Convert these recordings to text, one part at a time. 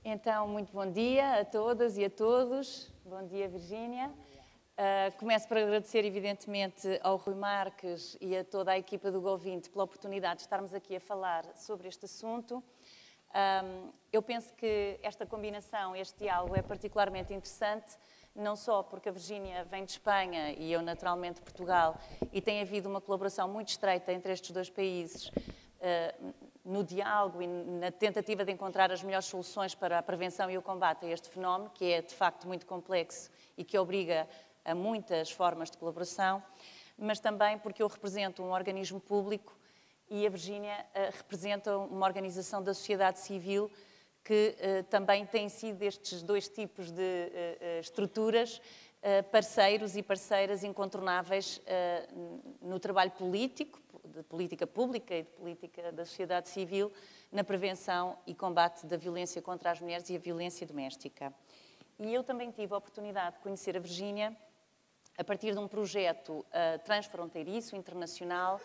Então, muito bom dia a todas e a todos. Bom dia, Virgínia. Começo por agradecer, evidentemente, ao Rui Marques e a toda a equipa do Go20 pela oportunidade de estarmos aqui a falar sobre este assunto. Eu penso que esta combinação, este diálogo é particularmente interessante, não só porque a Virgínia vem de Espanha e eu, naturalmente, de Portugal, e tem havido uma colaboração muito estreita entre estes dois países no diálogo e na tentativa de encontrar as melhores soluções para a prevenção e o combate a este fenómeno, que é, de facto, muito complexo e que obriga a muitas formas de colaboração, mas também porque eu represento um organismo público e a Virgínia representa uma organização da sociedade civil que também tem sido destes dois tipos de estruturas parceiros e parceiras incontornáveis no trabalho político, de política pública e de política da sociedade civil, na prevenção e combate da violência contra as mulheres e a violência doméstica. E eu também tive a oportunidade de conhecer a Virgínia a partir de um projeto transfronteiriço, internacional,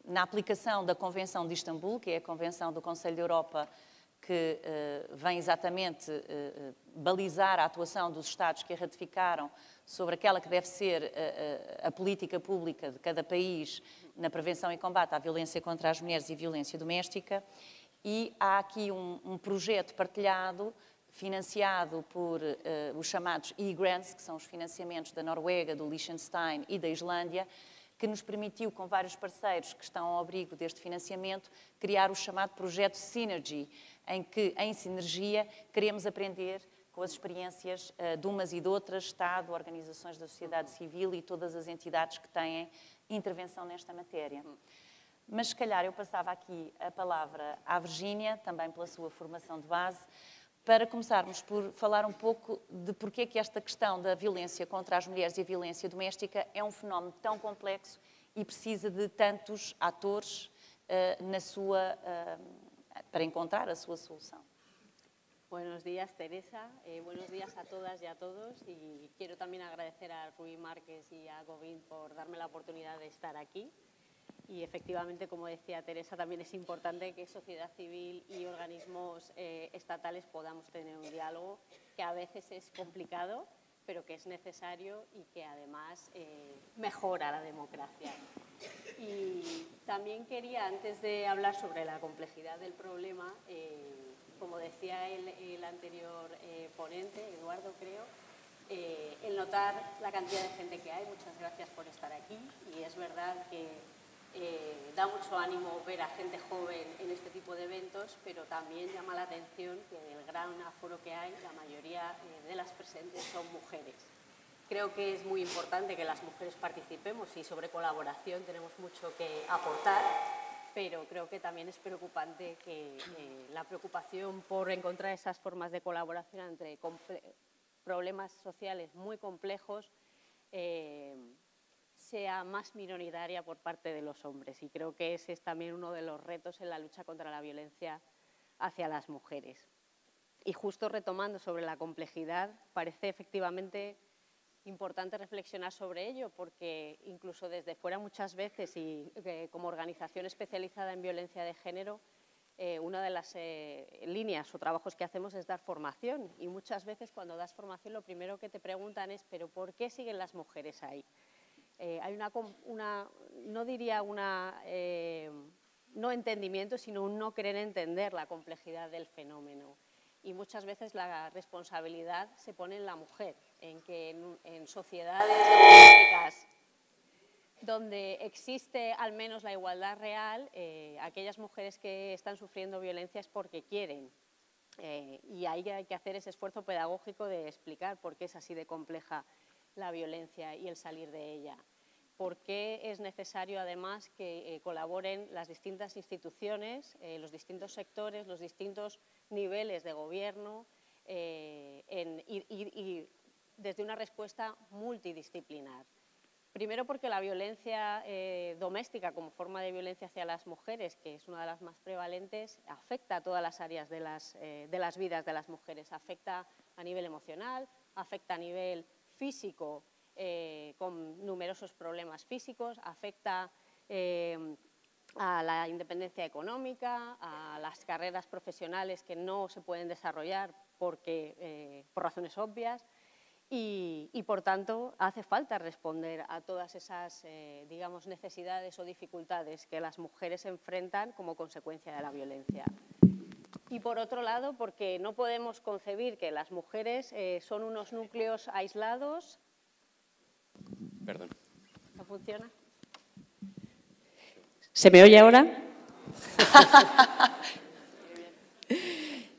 na aplicação da Convenção de Istambul, que é a Convenção do Conselho da Europa, que vem exatamente balizar a atuação dos Estados que a ratificaram sobre aquela que deve ser a política pública de cada país na prevenção e combate à violência contra as mulheres e a violência doméstica. E há aqui um projeto partilhado, financiado por os chamados e-grants, que são os financiamentos da Noruega, do Liechtenstein e da Islândia, que nos permitiu, com vários parceiros que estão ao abrigo deste financiamento, criar o chamado projeto Synergy, em que, em sinergia, queremos aprender com as experiências de umas e de outras, Estado, organizações da sociedade civil e todas as entidades que têm intervenção nesta matéria. Mas, se calhar, eu passava aqui a palavra à Virgínia, também pela sua formação de base, para começarmos por falar um pouco de porque é que esta questão da violência contra as mulheres e a violência doméstica é um fenómeno tão complexo e precisa de tantos atores para encontrar a sua solução. Buenos días, Teresa. Buenos días a todas y a todos. Y quiero también agradecer a Rui Marques y a Go20 por darme la oportunidad de estar aquí. Y efectivamente, como decía Teresa, también es importante que sociedad civil y organismos estatales podamos tener un diálogo que a veces es complicado, pero que es necesario y que además mejora la democracia. Y también quería, antes de hablar sobre la complejidad del problema, como decía el anterior ponente, Eduardo creo, el notar la cantidad de gente que hay. Muchas gracias por estar aquí y es verdad que da mucho ánimo ver a gente joven en este tipo de eventos, pero también llama la atención que del gran aforo que hay, la mayoría de las presentes son mujeres. Creo que es muy importante que las mujeres participemos y sobre colaboración tenemos mucho que aportar, pero creo que también es preocupante que la preocupación por encontrar esas formas de colaboración entre problemas sociales muy complejos sea más minoritaria por parte de los hombres. Y creo que ese es también uno de los retos en la lucha contra la violencia hacia las mujeres. Y justo retomando sobre la complejidad, parece efectivamente importante reflexionar sobre ello, porque incluso desde fuera muchas veces y como organización especializada en violencia de género, una de las líneas o trabajos que hacemos es dar formación, y muchas veces cuando das formación lo primero que te preguntan es ¿pero por qué siguen las mujeres ahí? Hay no diría no entendimiento, sino un no querer entender la complejidad del fenómeno. Y muchas veces la responsabilidad se pone en la mujer, en que en sociedades democráticas donde existe al menos la igualdad real, aquellas mujeres que están sufriendo violencia es porque quieren. Y ahí hay que hacer ese esfuerzo pedagógico de explicar por qué es así de compleja la violencia y el salir de ella. ¿Por qué es necesario, además, que colaboren las distintas instituciones, los distintos sectores, los distintos niveles de gobierno y desde una respuesta multidisciplinar? Primero porque la violencia doméstica como forma de violencia hacia las mujeres, que es una de las más prevalentes, afecta a todas las áreas de las vidas de las mujeres. Afecta a nivel emocional, afecta a nivel físico, con numerosos problemas físicos, afecta a la independencia económica, a las carreras profesionales que no se pueden desarrollar por razones obvias y, por tanto, hace falta responder a todas esas, digamos, necesidades o dificultades que las mujeres enfrentan como consecuencia de la violencia. Y, por otro lado, porque no podemos concebir que las mujeres son unos núcleos aislados. Perdón. ¿No funciona? ¿Se me oye ahora?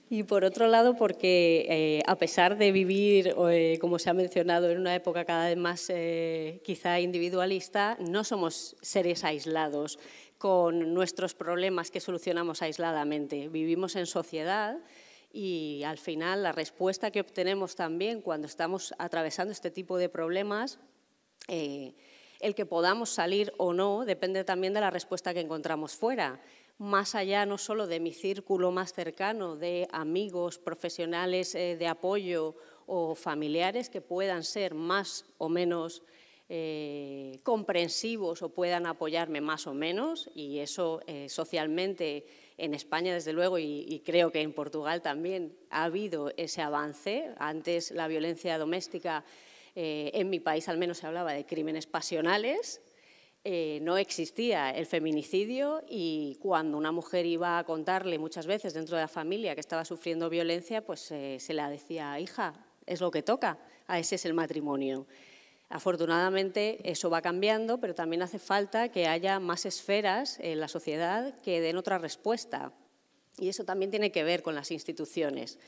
Y por otro lado, porque a pesar de vivir, como se ha mencionado, en una época cada vez más quizá individualista, no somos seres aislados con nuestros problemas que solucionamos aisladamente. Vivimos en sociedad y al final la respuesta que obtenemos también cuando estamos atravesando este tipo de problemas, el que podamos salir o no depende también de la respuesta que encontramos fuera. Más allá no solo de mi círculo más cercano, de amigos, profesionales de apoyo o familiares que puedan ser más o menos comprensivos o puedan apoyarme más o menos, y eso socialmente en España desde luego y creo que en Portugal también ha habido ese avance. Antes la violencia doméstica en mi país al menos se hablaba de crímenes pasionales. No existía el feminicidio y cuando una mujer iba a contarle muchas veces dentro de la familia que estaba sufriendo violencia, pues se le decía, hija, es lo que toca, ese es el matrimonio. Afortunadamente eso va cambiando, pero también hace falta que haya más esferas en la sociedad que den otra respuesta. Y eso también tiene que ver con las instituciones.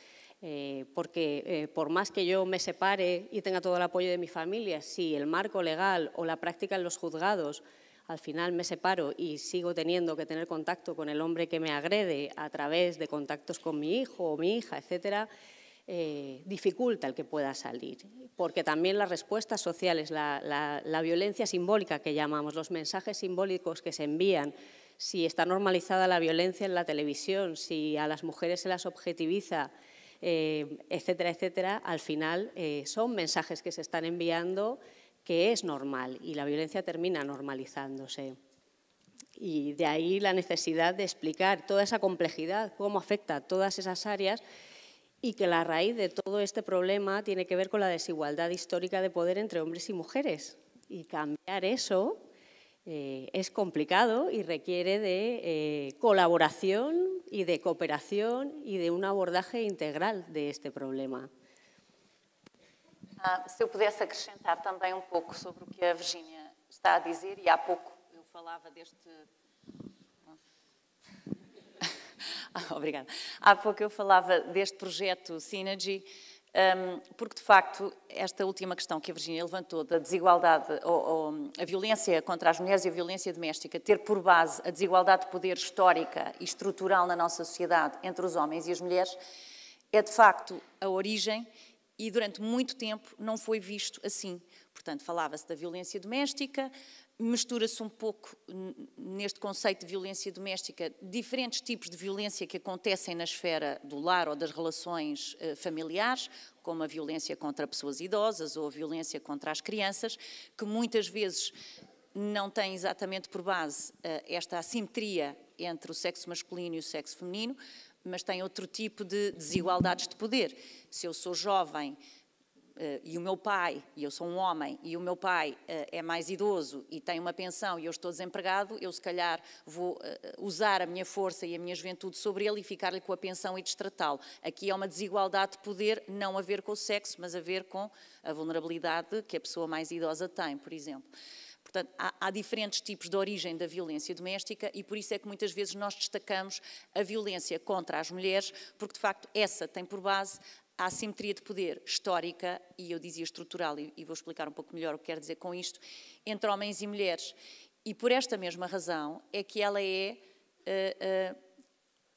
Porque por más que yo me separe y tenga todo el apoyo de mi familia, si el marco legal o la práctica en los juzgados al final me separo y sigo teniendo que tener contacto con el hombre que me agrede a través de contactos con mi hijo o mi hija, etcétera, dificulta el que pueda salir. Porque también las respuestas sociales, la violencia simbólica que llamamos, los mensajes simbólicos que se envían, si está normalizada la violencia en la televisión, si a las mujeres se las objetiviza, etcétera, etcétera, al final son mensajes que se están enviando que es normal y la violencia termina normalizándose. Y de ahí la necesidad de explicar toda esa complejidad, cómo afecta a todas esas áreas y que la raíz de todo este problema tiene que ver con la desigualdad histórica de poder entre hombres y mujeres. Y cambiar eso es complicado y requiere de colaboración y de cooperación y de un abordaje integral de este problema. Se eu pudesse acrescentar também um pouco sobre o que a Virgínia está a dizer, e há pouco eu falava deste... Obrigada. Há pouco eu falava deste projeto Synergy, porque, de facto, esta última questão que a Virgínia levantou da desigualdade, ou a violência contra as mulheres e a violência doméstica, ter por base a desigualdade de poder histórica e estrutural na nossa sociedade entre os homens e as mulheres, é, de facto, a origem e, durante muito tempo, não foi visto assim. Portanto, falava-se da violência doméstica, mistura-se um pouco neste conceito de violência doméstica diferentes tipos de violência que acontecem na esfera do lar ou das relações familiares, como a violência contra pessoas idosas ou a violência contra as crianças, que muitas vezes não tem exatamente por base esta assimetria entre o sexo masculino e o sexo feminino, mas tem outro tipo de desigualdades de poder. Se eu sou jovem e o meu pai, e eu sou um homem, e o meu pai é mais idoso e tem uma pensão e eu estou desempregado, eu se calhar vou usar a minha força e a minha juventude sobre ele e ficar-lhe com a pensão e destratá-lo. Aqui é uma desigualdade de poder, não a ver com o sexo, mas a ver com a vulnerabilidade que a pessoa mais idosa tem, por exemplo. Portanto, há diferentes tipos de origem da violência doméstica e por isso é que muitas vezes nós destacamos a violência contra as mulheres, porque de facto essa tem por base a assimetria de poder histórica, e eu dizia estrutural, e vou explicar um pouco melhor o que quero dizer com isto, entre homens e mulheres. E por esta mesma razão é que ela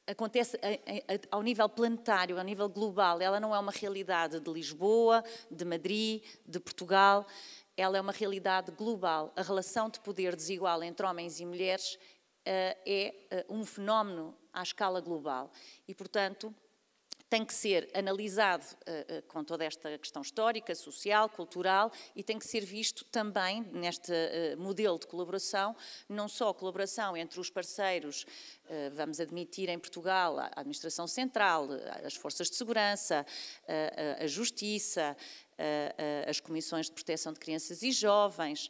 acontece ao nível planetário, ao nível global. Ela não é uma realidade de Lisboa, de Madrid, de Portugal. Ela é uma realidade global. A relação de poder desigual entre homens e mulheres é um fenómeno à escala global. E, portanto, tem que ser analisado com toda esta questão histórica, social, cultural, e tem que ser visto também neste modelo de colaboração, não só colaboração entre os parceiros, vamos admitir em Portugal, a Administração Central, as Forças de Segurança, a Justiça, as Comissões de Proteção de Crianças e Jovens,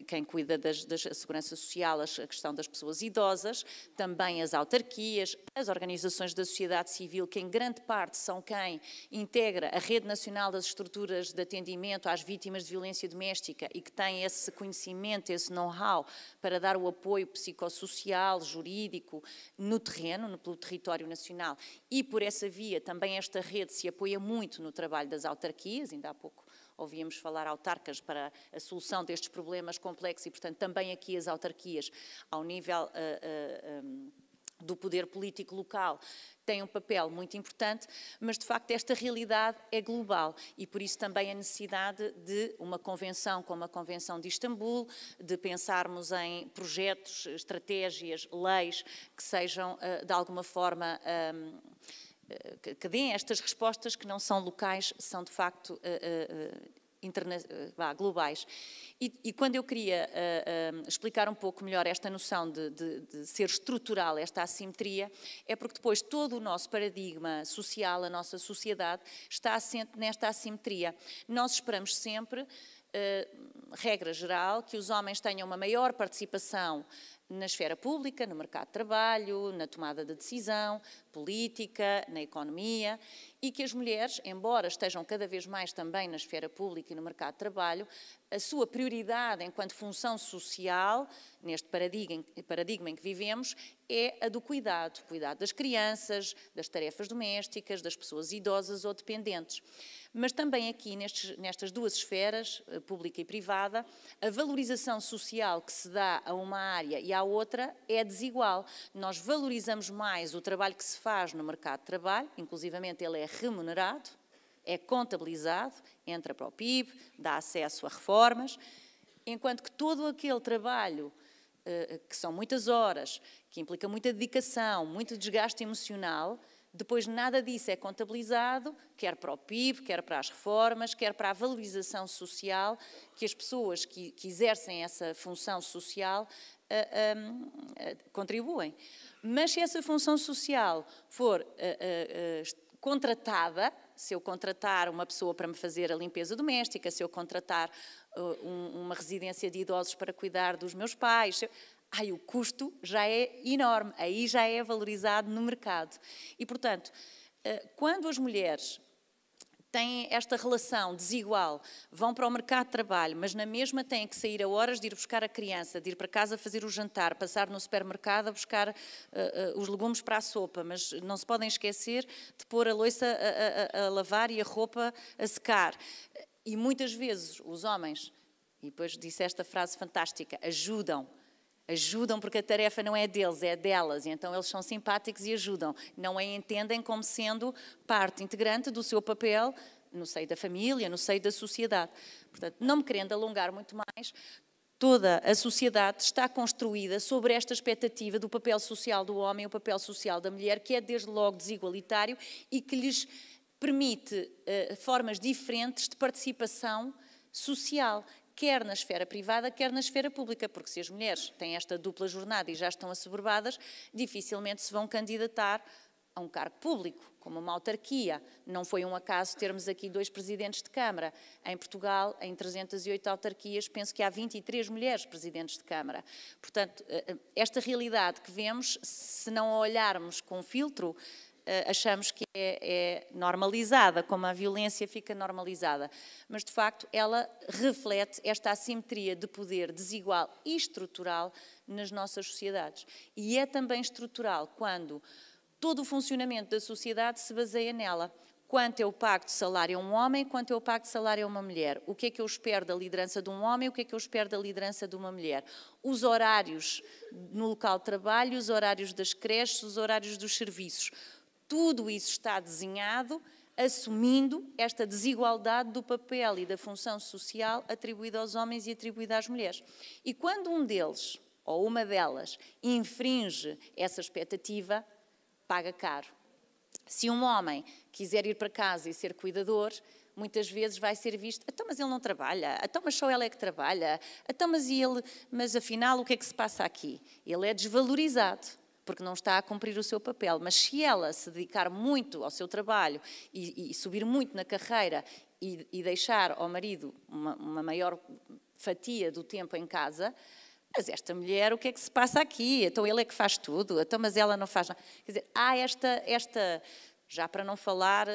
quem cuida da segurança social, a questão das pessoas idosas, também as autarquias, as organizações da sociedade civil, que em grande parte são quem integra a Rede Nacional das Estruturas de Atendimento às Vítimas de Violência Doméstica e que têm esse conhecimento, esse know-how para dar o apoio psicossocial, jurídico, no terreno, pelo território nacional. E por essa via também esta rede se apoia muito no trabalho das autarquias, ainda há pouco ouvíamos falar autarcas para a solução destes problemas complexos e, portanto, também aqui as autarquias, ao nível do poder político local, têm um papel muito importante, mas, de facto, esta realidade é global e, por isso, também a necessidade de uma convenção como a Convenção de Istambul, de pensarmos em projetos, estratégias, leis que sejam, de alguma forma, que deem estas respostas que não são locais, são de facto globais. E quando eu queria explicar um pouco melhor esta noção de ser estrutural, esta assimetria, é porque depois todo o nosso paradigma social, a nossa sociedade, está assente nesta assimetria. Nós esperamos sempre, regra geral, que os homens tenham uma maior participação na esfera pública, no mercado de trabalho, na tomada de decisão, política, na economia, e que as mulheres, embora estejam cada vez mais também na esfera pública e no mercado de trabalho, a sua prioridade enquanto função social, neste paradigma em que vivemos, é a do cuidado das crianças, das tarefas domésticas, das pessoas idosas ou dependentes. Mas também aqui, nestas duas esferas, pública e privada, a valorização social que se dá a uma área e à outra é desigual. Nós valorizamos mais o trabalho que se faz no mercado de trabalho, inclusivamente ele é remunerado, é contabilizado, entra para o PIB, dá acesso a reformas, enquanto que todo aquele trabalho, que são muitas horas, que implica muita dedicação, muito desgaste emocional, depois nada disso é contabilizado, quer para o PIB, quer para as reformas, quer para a valorização social, que as pessoas que exercem essa função social contribuem. Mas se essa função social for contratada, se eu contratar uma pessoa para me fazer a limpeza doméstica, se eu contratar uma residência de idosos para cuidar dos meus pais, o custo já é enorme, aí já é valorizado no mercado. E, portanto, quando as mulheres têm esta relação desigual, vão para o mercado de trabalho, mas na mesma têm que sair a horas de ir buscar a criança, de ir para casa fazer o jantar, passar no supermercado a buscar os legumes para a sopa, mas não se podem esquecer de pôr a louça a lavar e a roupa a secar. E muitas vezes os homens, e depois disse esta frase fantástica, ajudam porque a tarefa não é deles, é delas, e então eles são simpáticos e ajudam. Não a entendem como sendo parte integrante do seu papel no seio da família, no seio da sociedade. Portanto, não me querendo alongar muito mais, toda a sociedade está construída sobre esta expectativa do papel social do homem e o papel social da mulher, que é desde logo desigualitário e que lhes permite formas diferentes de participação social, quer na esfera privada, quer na esfera pública, porque se as mulheres têm esta dupla jornada e já estão assoberbadas, dificilmente se vão candidatar a um cargo público, como uma autarquia. Não foi um acaso termos aqui 2 presidentes de Câmara. Em Portugal, em 308 autarquias, penso que há 23 mulheres presidentes de Câmara. Portanto, esta realidade que vemos, se não a olharmos com filtro, achamos que é normalizada, como a violência fica normalizada. Mas, de facto, ela reflete esta assimetria de poder desigual e estrutural nas nossas sociedades. E é também estrutural quando todo o funcionamento da sociedade se baseia nela. Quanto eu pago de salário a um homem, quanto eu pago de salário a uma mulher. O que é que eu espero da liderança de um homem, o que é que eu espero da liderança de uma mulher. Os horários no local de trabalho, os horários das creches, os horários dos serviços. Tudo isso está desenhado, assumindo esta desigualdade do papel e da função social atribuída aos homens e atribuída às mulheres. E quando um deles, ou uma delas, infringe essa expectativa, paga caro. Se um homem quiser ir para casa e ser cuidador, muitas vezes vai ser visto, então, mas ele não trabalha, então, mas só ela é que trabalha, então, mas afinal o que é que se passa aqui? Ele é desvalorizado, porque não está a cumprir o seu papel. Mas se ela se dedicar muito ao seu trabalho e subir muito na carreira e deixar ao marido uma maior fatia do tempo em casa, mas esta mulher, o que é que se passa aqui? Então ele é que faz tudo, então, mas ela não faz nada. Quer dizer, há esta já para não falar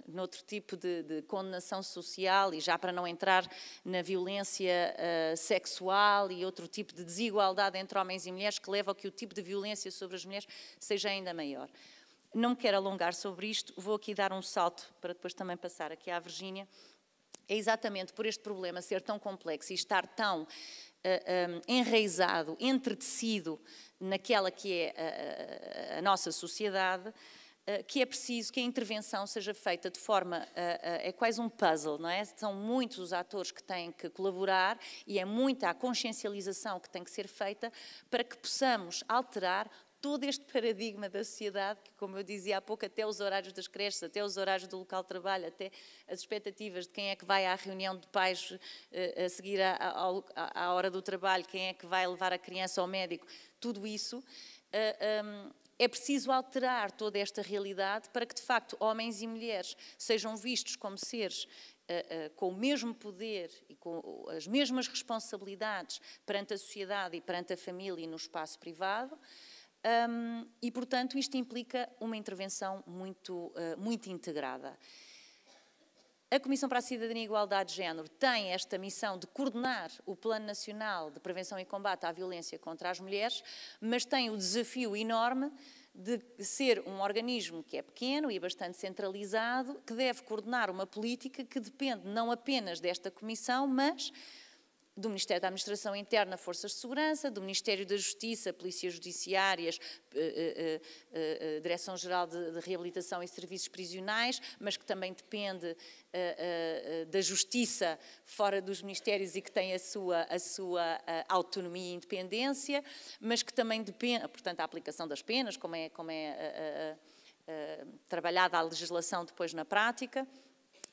noutro tipo de condenação social e já para não entrar na violência sexual e outro tipo de desigualdade entre homens e mulheres que leva a que o tipo de violência sobre as mulheres seja ainda maior. Não me quero alongar sobre isto, vou aqui dar um salto para depois também passar aqui à Virgínia. É exatamente por este problema ser tão complexo e estar tão enraizado, entretecido naquela que é a nossa sociedade, que é preciso que a intervenção seja feita de forma, é quase um puzzle, não é? São muitos os atores que têm que colaborar e é muita a consciencialização que tem que ser feita para que possamos alterar todo este paradigma da sociedade, que, como eu dizia há pouco, até os horários das creches, até os horários do local de trabalho, até as expectativas de quem é que vai à reunião de pais a seguir à hora do trabalho, quem é que vai levar a criança ao médico, tudo isso, é preciso alterar toda esta realidade para que, de facto, homens e mulheres sejam vistos como seres com o mesmo poder e com as mesmas responsabilidades perante a sociedade e perante a família e no espaço privado. E, portanto, isto implica uma intervenção muito integrada. A Comissão para a Cidadania e Igualdade de Género tem esta missão de coordenar o Plano Nacional de Prevenção e Combate à Violência contra as Mulheres, mas tem o desafio enorme de ser um organismo que é pequeno e bastante centralizado, que deve coordenar uma política que depende não apenas desta Comissão, mas do Ministério da Administração Interna, Forças de Segurança, do Ministério da Justiça, Polícias Judiciárias, Direção-Geral de Reabilitação e Serviços Prisionais, mas que também depende da Justiça fora dos Ministérios e que tem a sua autonomia e independência, mas que também depende, portanto, a aplicação das penas, como é trabalhada a legislação depois na prática,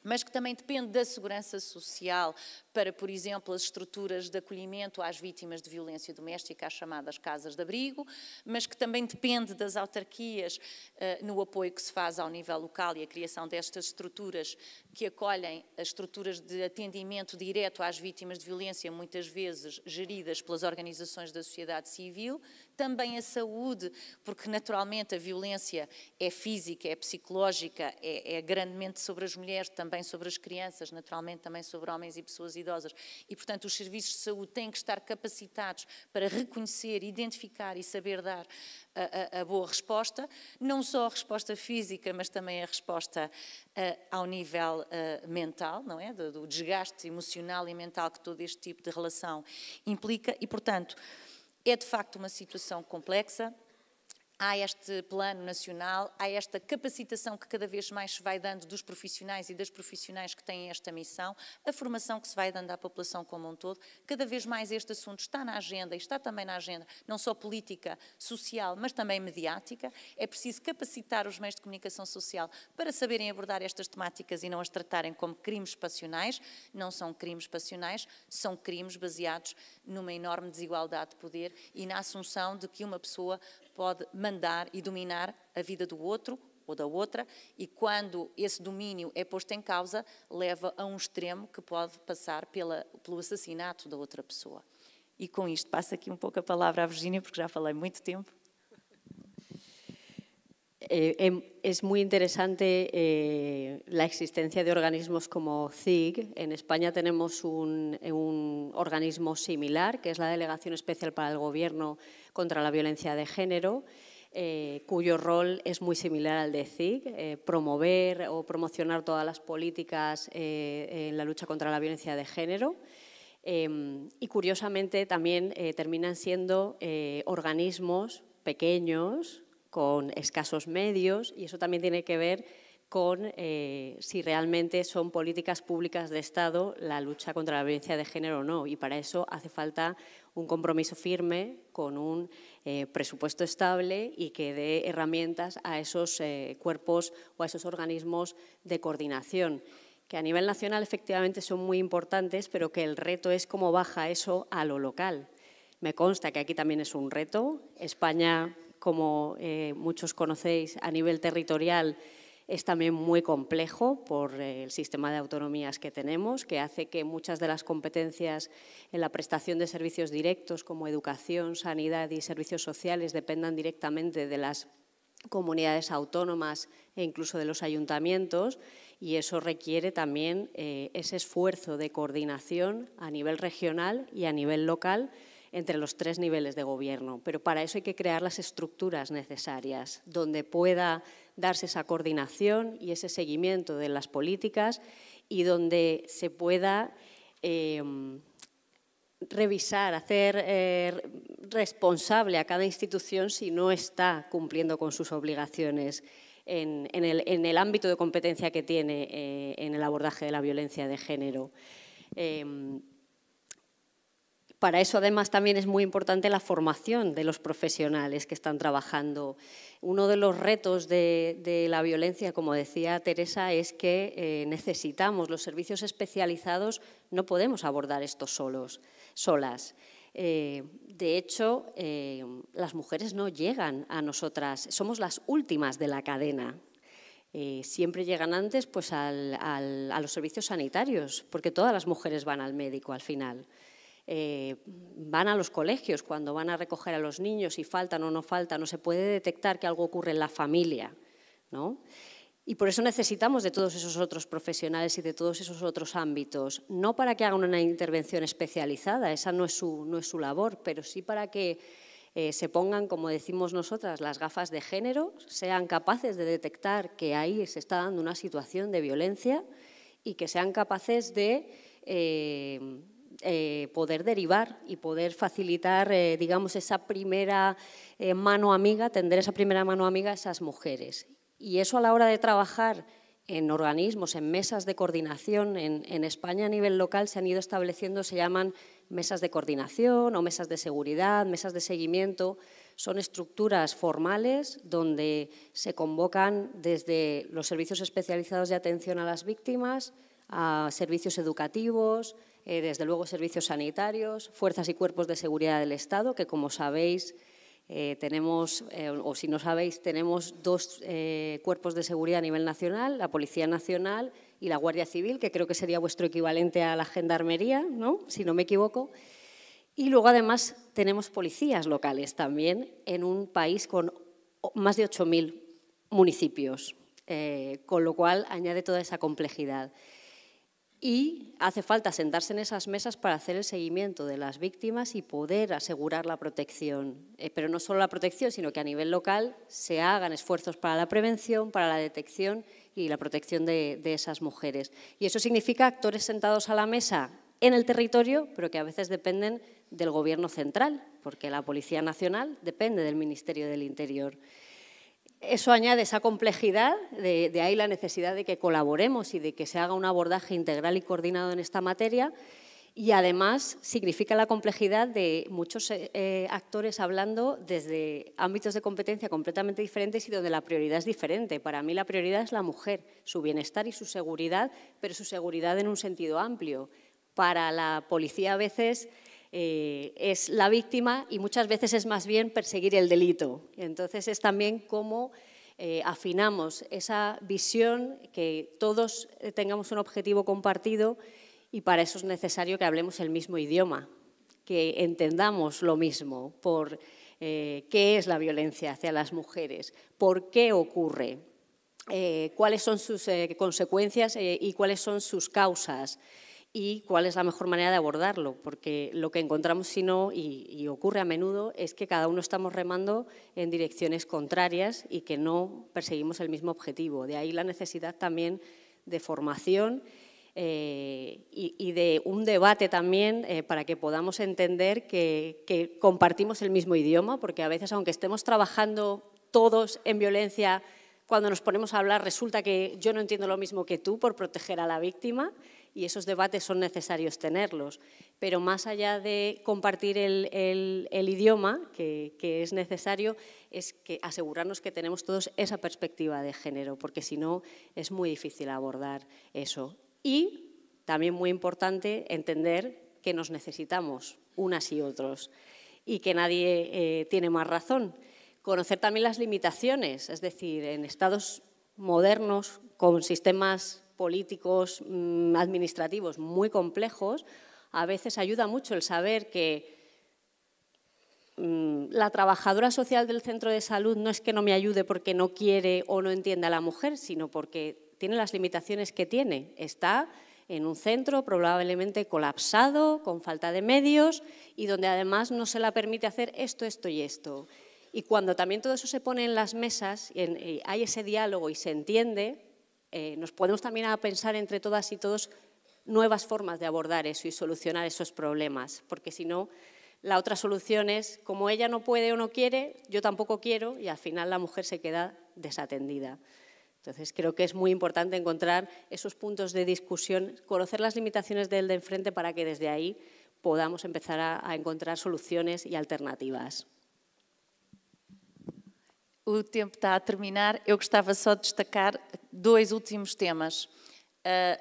mas que também depende da segurança social para, por exemplo, as estruturas de acolhimento às vítimas de violência doméstica, as chamadas casas de abrigo, mas que também depende das autarquias no apoio que se faz ao nível local e a criação destas estruturas que acolhem as estruturas de atendimento direto às vítimas de violência, muitas vezes geridas pelas organizações da sociedade civil. Também a saúde, porque naturalmente a violência é física, é psicológica, é grandemente sobre as mulheres, também sobre as crianças, naturalmente também sobre homens e pessoas idosas. E, portanto, os serviços de saúde têm que estar capacitados para reconhecer, identificar e saber dar a boa resposta, não só a resposta física, mas também a resposta ao nível mental, não é? Do desgaste emocional e mental que todo este tipo de relação implica e, portanto, é de facto uma situação complexa. Há este plano nacional, há esta capacitação que cada vez mais se vai dando dos profissionais e das profissionais que têm esta missão, a formação que se vai dando à população como um todo. Cada vez mais este assunto está na agenda e está também na agenda, não só política, social, mas também mediática. É preciso capacitar os meios de comunicação social para saberem abordar estas temáticas e não as tratarem como crimes passionais. Não são crimes passionais, são crimes baseados numa enorme desigualdade de poder e na assunção de que uma pessoa pode mandar e dominar a vida do outro ou da outra, e quando esse domínio é posto em causa, leva a um extremo que pode passar pelo assassinato da outra pessoa. E com isto passo aqui um pouco a palavra à Virgínia, porque já falei muito tempo. Es muy interesante la existencia de organismos como CIG. En España tenemos un organismo similar, que es la Delegación Especial para el Gobierno contra la Violencia de Género, cuyo rol es muy similar al de CIG, promover o promocionar todas las políticas en la lucha contra la violencia de género. Y curiosamente también terminan siendo organismos pequeños, con escasos medios, y eso también tiene que ver con si realmente son políticas públicas de Estado la lucha contra la violencia de género o no. Y para eso hace falta un compromiso firme con un presupuesto estable y que dé herramientas a esos cuerpos o a esos organismos de coordinación, que a nivel nacional efectivamente son muy importantes, pero que el reto es cómo baja eso a lo local. Me consta que aquí también es un reto. España, como muchos conocéis, a nivel territorial es también muy complejo por el sistema de autonomías que tenemos, que hace que muchas de las competencias en la prestación de servicios directos como educación, sanidad y servicios sociales dependan directamente de las comunidades autónomas e incluso de los ayuntamientos, y eso requiere también ese esfuerzo de coordinación a nivel regional y a nivel local entre los 3 niveles de gobierno. Pero para eso hay que crear las estructuras necesarias, donde pueda darse esa coordinación y ese seguimiento de las políticas y donde se pueda revisar, hacer responsable a cada institución si no está cumpliendo con sus obligaciones en el ámbito de competencia que tiene en el abordaje de la violencia de género. Para eso, además, también es muy importante la formación de los profesionales que están trabajando. Uno de los retos de la violencia, como decía Teresa, es que necesitamos los servicios especializados, no podemos abordar esto solas. De hecho, las mujeres no llegan a nosotras, somos las últimas de la cadena. Siempre llegan antes pues, a los servicios sanitarios, porque todas las mujeres van al médico al final. Van a los colegios cuando van a recoger a los niños, si faltan o no faltan, no se puede detectar que algo ocurre en la familia, ¿no? Y por eso necesitamos de todos esos otros profesionales y de todos esos otros ámbitos, no para que hagan una intervención especializada, esa no es su labor, pero sí para que se pongan, como decimos nosotras, las gafas de género, sean capaces de detectar que ahí se está dando una situación de violencia y que sean capaces de poder derivar y poder facilitar, digamos, esa primera mano amiga, tender esa primera mano amiga a esas mujeres. Y eso a la hora de trabajar en organismos, en mesas de coordinación, en España a nivel local se han ido estableciendo, se llaman mesas de coordinación o mesas de seguridad, mesas de seguimiento. Son estructuras formales donde se convocan desde los servicios especializados de atención a las víctimas, a servicios educativos, desde luego servicios sanitarios, fuerzas y cuerpos de seguridad del Estado, que como sabéis tenemos, o si no sabéis, tenemos 2 cuerpos de seguridad a nivel nacional, la Policía Nacional y la Guardia Civil, que creo que sería vuestro equivalente a la Gendarmería, ¿no? Si no me equivoco. Y luego además tenemos policías locales también en un país con más de 8.000 municipios, con lo cual añade toda esa complejidad. Y hace falta sentarse en esas mesas para hacer el seguimiento de las víctimas y poder asegurar la protección. Pero no solo la protección, sino que a nivel local se hagan esfuerzos para la prevención, para la detección y la protección de esas mujeres. Y eso significa actores sentados a la mesa en el territorio, pero que a veces dependen del Gobierno central, porque la Policía Nacional depende del Ministerio del Interior. Eso añade esa complejidad, de ahí la necesidad de que colaboremos y de que se haga un abordaje integral y coordinado en esta materia, y además significa la complejidad de muchos actores hablando desde ámbitos de competencia completamente diferentes y donde la prioridad es diferente. Para mí la prioridad es la mujer, su bienestar y su seguridad, pero su seguridad en un sentido amplio. Para la policía a veces es la víctima y muchas veces es más bien perseguir el delito. Entonces es también cómo afinamos esa visión, que todos tengamos un objetivo compartido, y para eso es necesario que hablemos el mismo idioma, que entendamos lo mismo por qué es la violencia hacia las mujeres, por qué ocurre, cuáles son sus consecuencias y cuáles son sus causas, y cuál es la mejor manera de abordarlo, porque lo que encontramos, si no, y ocurre a menudo, es que cada uno estamos remando en direcciones contrarias y que no perseguimos el mismo objetivo. De ahí la necesidad también de formación y de un debate también para que podamos entender que compartimos el mismo idioma, porque a veces, aunque estemos trabajando todos en violencia cuando nos ponemos a hablar resulta que yo no entiendo lo mismo que tú por proteger a la víctima, y esos debates son necesarios tenerlos. Pero más allá de compartir el idioma, que es necesario, es que asegurarnos que tenemos todos esa perspectiva de género, porque si no es muy difícil abordar eso. Y también muy importante entender que nos necesitamos unas y otros y que nadie tiene más razón. Conocer también las limitaciones, es decir, en estados modernos con sistemas políticos, administrativos muy complejos, a veces ayuda mucho el saber que la trabajadora social del centro de salud no es que no me ayude porque no quiere o no entienda a la mujer, sino porque tiene las limitaciones que tiene. Está en un centro probablemente colapsado, con falta de medios y donde además no se le permite hacer esto, esto y esto. Y cuando también todo eso se pone en las mesas, y hay ese diálogo y se entiende, nos podemos también a pensar entre todas y todos nuevas formas de abordar eso y solucionar esos problemas, porque si no, la otra solución es, como ella no puede o no quiere, yo tampoco quiero, y al final la mujer se queda desatendida. Entonces, creo que es muy importante encontrar esos puntos de discusión, conocer las limitaciones del de enfrente para que desde ahí podamos empezar a encontrar soluciones y alternativas. O tempo está a terminar. Eu gostava só de destacar 2 últimos temas.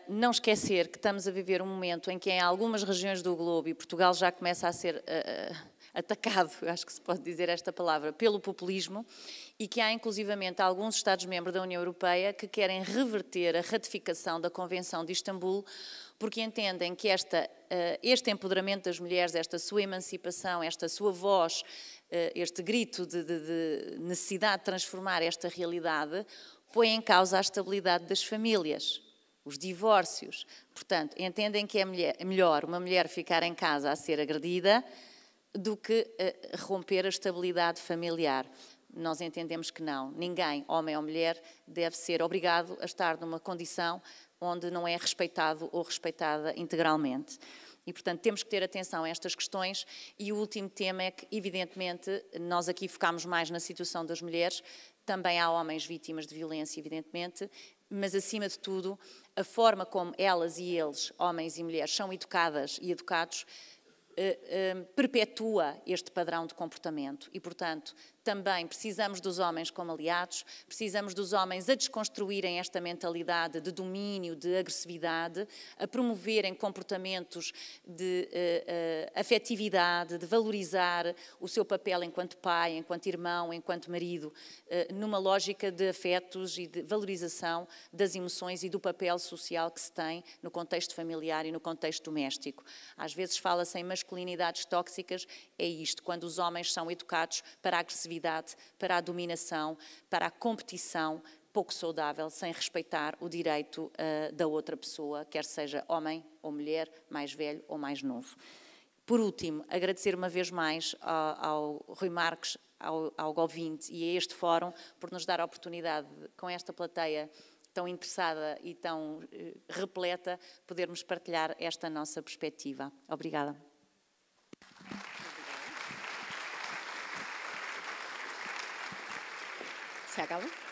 Não esquecer que estamos a viver um momento em que em algumas regiões do globo, e Portugal já começa a ser atacado, acho que se pode dizer esta palavra, pelo populismo, e que há inclusivamente alguns Estados-membros da União Europeia que querem reverter a ratificação da Convenção de Istambul, porque entendem que este empoderamento das mulheres, esta sua emancipação, esta sua voz, este grito de necessidade de transformar esta realidade, põe em causa a estabilidade das famílias, os divórcios. Portanto, entendem que é melhor uma mulher ficar em casa a ser agredida do que romper a estabilidade familiar. Nós entendemos que não. Ninguém, homem ou mulher, deve ser obrigado a estar numa condição onde não é respeitado ou respeitada integralmente. E, portanto, temos que ter atenção a estas questões. E o último tema é que, evidentemente, nós aqui focamos mais na situação das mulheres, também há homens vítimas de violência, evidentemente, mas, acima de tudo, a forma como elas e eles, homens e mulheres, são educadas e educados, perpetua este padrão de comportamento e, portanto, também precisamos dos homens como aliados, precisamos dos homens a desconstruírem esta mentalidade de domínio, de agressividade, a promoverem comportamentos de afetividade, de valorizar o seu papel enquanto pai, enquanto irmão, enquanto marido, numa lógica de afetos e de valorização das emoções e do papel social que se tem no contexto familiar e no contexto doméstico. Às vezes fala-se em masculinidades tóxicas, é isto, quando os homens são educados para a agressividade, para a dominação, para a competição pouco saudável, sem respeitar o direito da outra pessoa, quer seja homem ou mulher, mais velho ou mais novo. Por último, agradecer uma vez mais ao Rui Marques, ao Go20 e a este fórum por nos dar a oportunidade, com esta plateia tão interessada e tão repleta, podermos partilhar esta nossa perspectiva. Obrigada. ¿Se acabó?